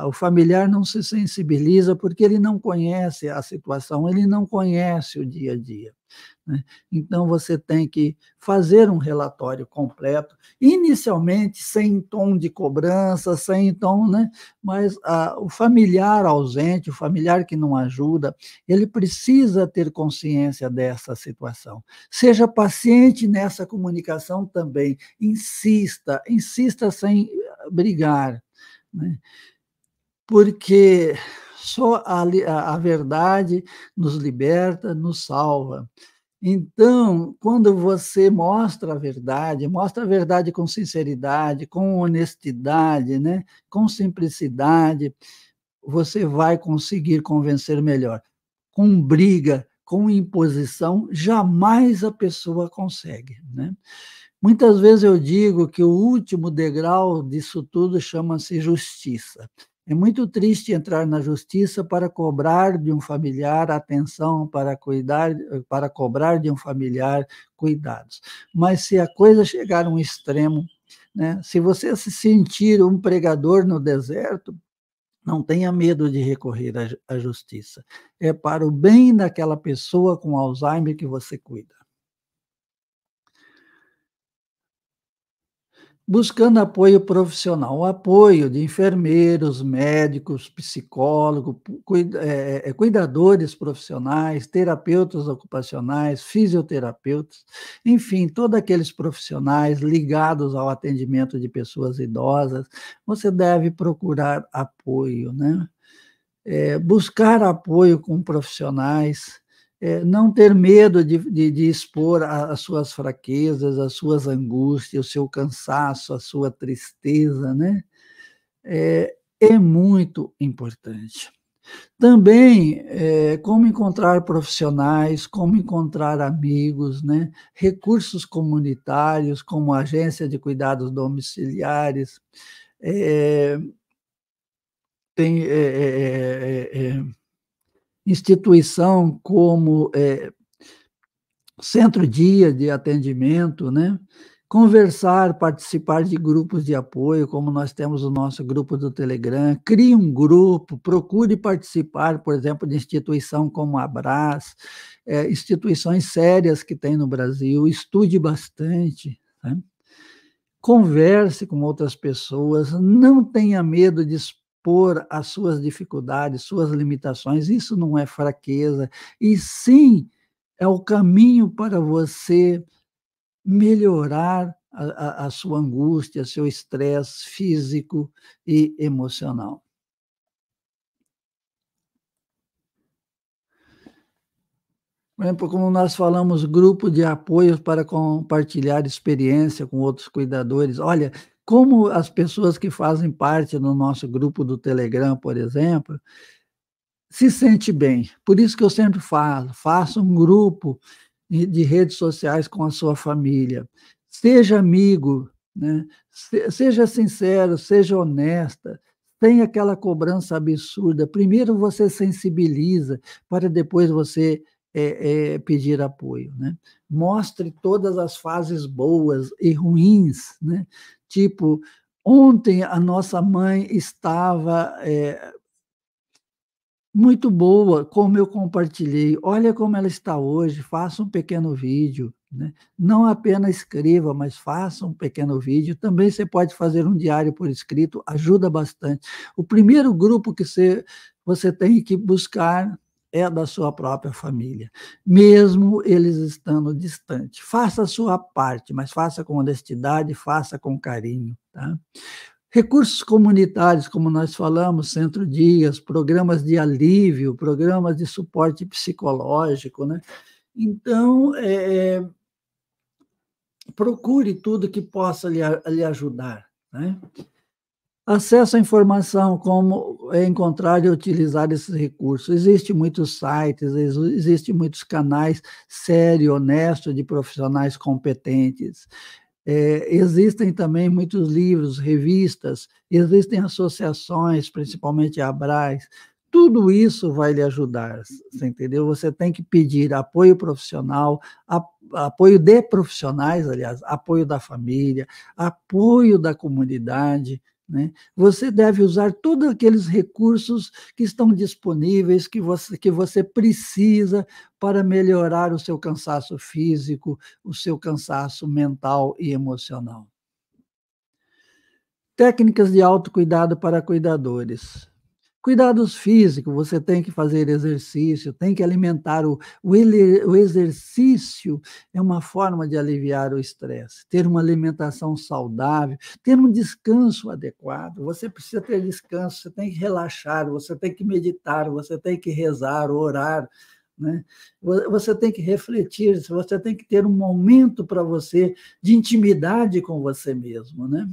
o familiar não se sensibiliza, porque ele não conhece a situação, ele não conhece o dia a dia, né. Então você tem que fazer um relatório completo, inicialmente sem tom de cobrança, sem tom, né, mas o familiar ausente, o familiar que não ajuda, ele precisa ter consciência dessa situação. Seja paciente nessa comunicação também, insista, insista sem brigar, né. Porque Só a verdade nos liberta, nos salva. Então, quando você mostra a verdade com sinceridade, com honestidade, né, com simplicidade, você vai conseguir convencer melhor. Com briga, com imposição, jamais a pessoa consegue, né. Muitas vezes eu digo que o último degrau disso tudo chama-se justiça. É muito triste entrar na justiça para cobrar de um familiar atenção, para cobrar de um familiar cuidados. Mas se a coisa chegar a um extremo, né, se você se sentir um pregador no deserto, não tenha medo de recorrer à justiça. É para o bem daquela pessoa com Alzheimer que você cuida. Buscando apoio profissional, o apoio de enfermeiros, médicos, psicólogos, cuidadores profissionais, terapeutas ocupacionais, fisioterapeutas, enfim, todos aqueles profissionais ligados ao atendimento de pessoas idosas, você deve procurar apoio, né? Buscar apoio com profissionais, não ter medo de expor as suas fraquezas, as suas angústias, o seu cansaço, a sua tristeza, né. É muito importante. Também, como encontrar profissionais, como encontrar amigos, né, recursos comunitários, como a agência de cuidados domiciliares, eh, tem, instituição como, centro-dia de atendimento, né, conversar, participar de grupos de apoio, como nós temos o nosso grupo do Telegram, crie um grupo, procure participar, por exemplo, de instituição como a Abras, instituições sérias que tem no Brasil, estude bastante, né. Converse com outras pessoas, não tenha medo de expor as suas dificuldades, suas limitações, isso não é fraqueza, e sim é o caminho para você melhorar a sua angústia, seu estresse físico e emocional. Por exemplo, como nós falamos, grupo de apoio para compartilhar experiência com outros cuidadores. Olha, como as pessoas que fazem parte do nosso grupo do Telegram, por exemplo, se sente bem. Por isso que eu sempre falo, faça um grupo de redes sociais com a sua família. Seja amigo, né? Seja sincero, seja honesta, sem aquela cobrança absurda. Primeiro você sensibiliza, para depois você pedir apoio, né? Mostre todas as fases boas e ruins, né? Tipo, ontem a nossa mãe estava muito boa, como eu compartilhei. Olha como ela está hoje, faça um pequeno vídeo, né. Não apenas escreva, mas faça um pequeno vídeo. Também você pode fazer um diário por escrito, ajuda bastante. O primeiro grupo que você tem que buscar é da sua própria família, mesmo eles estando distante. Faça a sua parte, mas faça com honestidade, faça com carinho, tá. Recursos comunitários, como nós falamos, centro-dias, programas de alívio, programas de suporte psicológico, né. Então, procure tudo que possa lhe ajudar, né. Acesso à informação, como encontrar e utilizar esses recursos. Existem muitos sites, existem muitos canais sério, honesto, de profissionais competentes. Existem também muitos livros, revistas, existem associações, principalmente a Abras, tudo isso vai lhe ajudar, você entendeu? Você tem que pedir apoio profissional, apoio de profissionais, aliás, apoio da família, apoio da comunidade, né. Você deve usar todos aqueles recursos que estão disponíveis, que você precisa para melhorar o seu cansaço físico, o seu cansaço mental e emocional. Técnicas de autocuidado para cuidadores. Cuidados físicos, você tem que fazer exercício, tem que alimentar o exercício é uma forma de aliviar o estresse, ter uma alimentação saudável, ter um descanso adequado, você precisa ter descanso, você tem que relaxar, você tem que meditar, você tem que rezar, orar, né. Você tem que refletir, você tem que ter um momento para você de intimidade com você mesmo, né.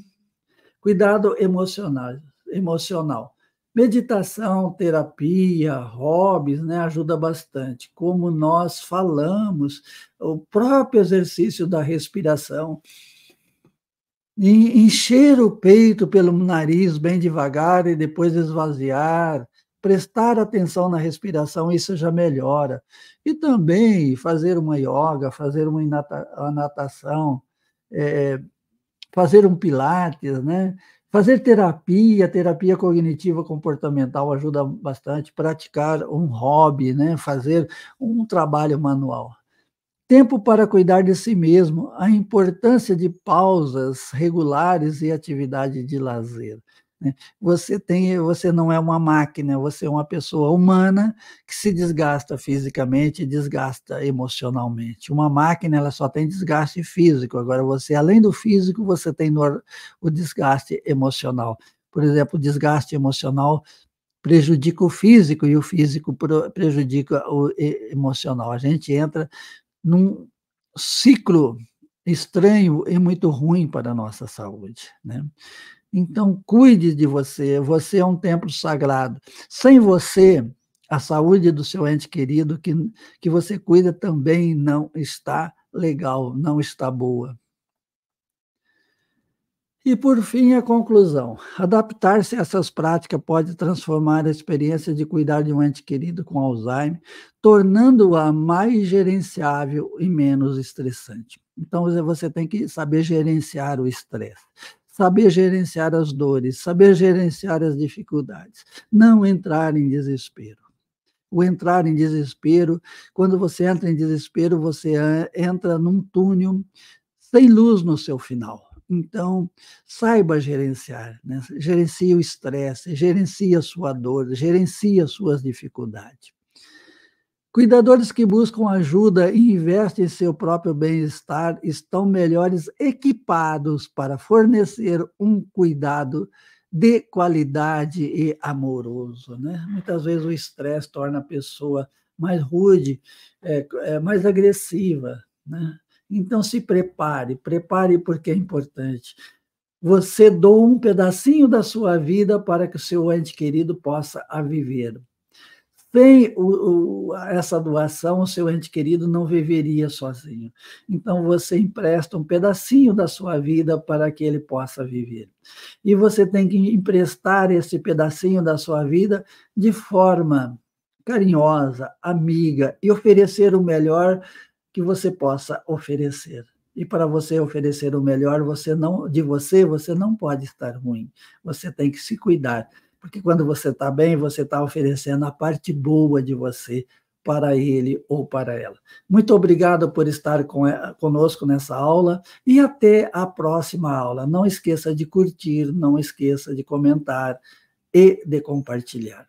Cuidado emocional. Meditação, terapia, hobbies, né, ajuda bastante. Como nós falamos, o próprio exercício da respiração, encher o peito pelo nariz bem devagar e depois esvaziar, prestar atenção na respiração, isso já melhora. E também fazer uma ioga, fazer uma natação, eh fazer um pilates, né, fazer terapia, terapia cognitiva comportamental ajuda bastante, praticar um hobby, né, fazer um trabalho manual. Tempo para cuidar de si mesmo, a importância de pausas regulares e atividade de lazer, né. Você não é uma máquina, você é uma pessoa humana que se desgasta fisicamente e desgasta emocionalmente. Uma máquina, ela só tem desgaste físico, agora você, além do físico, você tem o desgaste emocional. Por exemplo, o desgaste emocional prejudica o físico e o físico prejudica o emocional. A gente entra num ciclo estranho e muito ruim para a nossa saúde, né. Então cuide de você, você é um templo sagrado. Sem você, a saúde do seu ente querido que você cuida também não está legal, não está boa. E por fim, a conclusão. Adaptar-se a essas práticas pode transformar a experiência de cuidar de um ente querido com Alzheimer, tornando-a mais gerenciável e menos estressante. Então, você tem que saber gerenciar o estresse, saber gerenciar as dores, saber gerenciar as dificuldades, não entrar em desespero. O entrar em desespero, quando você entra em desespero, você entra num túnel sem luz no seu final. Então, saiba gerenciar, né? Gerencie o estresse, gerencie a sua dor, gerencie as suas dificuldades. Cuidadores que buscam ajuda e investem em seu próprio bem-estar estão melhores equipados para fornecer um cuidado de qualidade e amoroso, né. Muitas vezes o estresse torna a pessoa mais rude, mais agressiva, né. Então se prepare, prepare porque é importante. Você doa um pedacinho da sua vida para que o seu ente querido possa a viver. Sem essa doação, o seu ente querido não viveria sozinho. Então você empresta um pedacinho da sua vida para que ele possa viver. E você tem que emprestar esse pedacinho da sua vida de forma carinhosa, amiga, e oferecer o melhor que você possa oferecer. E para você oferecer o melhor, você não pode estar ruim. Você tem que se cuidar, porque quando você está bem, você está oferecendo a parte boa de você para ele ou para ela. Muito obrigado por estar conosco nessa aula e até a próxima aula. Não esqueça de curtir, não esqueça de comentar e de compartilhar.